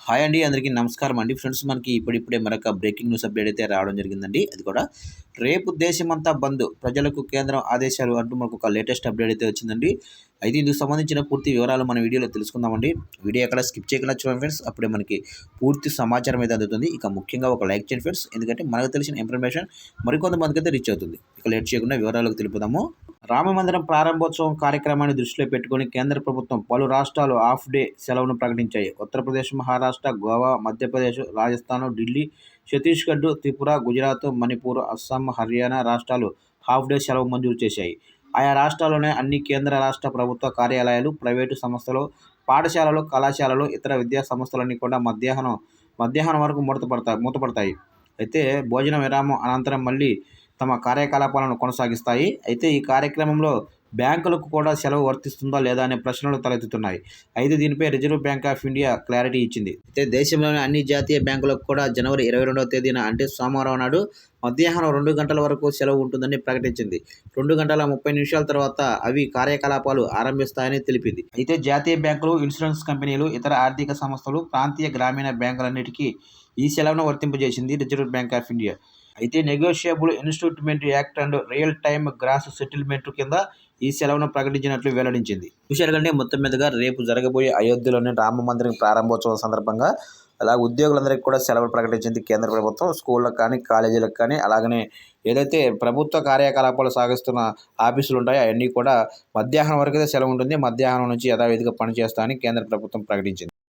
Hi అండి, అందరికీ నమస్కారం అండి. ఫ్రెండ్స్, మనకి ఇప్పుడిప్పుడే మరొక బ్రేకింగ్ న్యూస్ అప్డేట్ అయితే రావడం జరిగిందండి. అది కూడా రేపు దేశమంతా బంద్, ప్రజలకు కేంద్రం ఆదేశాలు అంటూ మనకు ఒక లేటెస్ట్ అప్డేట్ అయితే వచ్చిందండి. అయితే ఇందుకు సంబంధించిన పూర్తి వివరాలు మన వీడియోలో తెలుసుకుందామండి. వీడియో ఎక్కడ స్కిప్ చేయకుండా చూడండి ఫ్రెండ్స్, అప్పుడే మనకి పూర్తి సమాచారం అయితే అందుతుంది. ఇక ముఖ్యంగా ఒక లైక్ చేయండి ఫ్రెండ్స్, ఎందుకంటే మనకు తెలిసిన ఇన్ఫర్మేషన్ మరికొంతమందికి అయితే రీచ్ అవుతుంది. ఇక లేట్ చేయకుండా వివరాలకు తెలుపుదాము. రామమందిరం ప్రారంభోత్సవం కార్యక్రమాన్ని దృష్టిలో పెట్టుకుని కేంద్ర ప్రభుత్వం పలు రాష్ట్రాలు హాఫ్ డే సెలవును ప్రకటించాయి. ఉత్తరప్రదేశ్, మహారాష్ట్ర, గోవా, మధ్యప్రదేశ్, రాజస్థాన్, ఢిల్లీ, ఛత్తీస్గఢ్, త్రిపుర, గుజరాత్, మణిపూర్, అస్సాం, హర్యానా రాష్ట్రాలు హాఫ్ డే సెలవు మంజూరు చేశాయి. ఆయా రాష్ట్రాల్లోనే అన్ని కేంద్ర రాష్ట్ర ప్రభుత్వ కార్యాలయాలు, ప్రైవేటు సంస్థలు, పాఠశాలలు, కళాశాలలు, ఇతర విద్యా సంస్థలన్నీ కూడా మధ్యాహ్నం వరకు మూతపడతాయి. అయితే భోజన విరామం అనంతరం మళ్ళీ తమ కార్యకలాపాలను కొనసాగిస్తాయి. అయితే ఈ కార్యక్రమంలో బ్యాంకులకు కూడా సెలవు వర్తిస్తుందా లేదా అనే ప్రశ్నలు తలెత్తుతున్నాయి. అయితే దీనిపై reserve Bank of India clarity ఇచ్చింది. అయితే దేశంలోని అన్ని జాతీయ బ్యాంకులకు కూడా జనవరి 22వ తేదీన అంటే సోమవారం నాడు మధ్యాహ్నం 2 గంటల వరకు సెలవు ఉంటుందని ప్రకటించింది. 2 గంటల 30 నిమిషాల తర్వాత అవి కార్యకలాపాలు ఆరంభిస్తాయని తెలిపింది. అయితే జాతీయ బ్యాంకులు, ఇన్సూరెన్స్ కంపెనీలు, ఇతర ఆర్థిక సంస్థలు, ప్రాంతీయ గ్రామీణ బ్యాంకులన్నిటికీ ఈ సెలవును వర్తింపజేసింది రిజర్వ్ బ్యాంక్ ఆఫ్ ఇండియా. అయితే negotiable instrument act and real time gross settlement కింద ఈ సెలవును ప్రకటించినట్లు వెల్లడించింది. చూశారు కంటే మొత్తం మీదుగా రేపు జరగబోయే అయోధ్యలోని రామ మందిరం ప్రారంభోత్సవం సందర్భంగా అలాగే ఉద్యోగులందరికీ కూడా సెలవులు ప్రకటించింది కేంద్ర ప్రభుత్వం. స్కూళ్ళకు కానీ, కాలేజీలకు కానీ, అలాగనే ఏదైతే ప్రభుత్వ కార్యకలాపాలు సాగిస్తున్న ఆఫీసులు ఉంటాయో అవన్నీ కూడా మధ్యాహ్నం వరకు సెలవు ఉంటుంది. మధ్యాహ్నం నుంచి యథావిధిగా పనిచేస్తామని కేంద్ర ప్రభుత్వం ప్రకటించింది.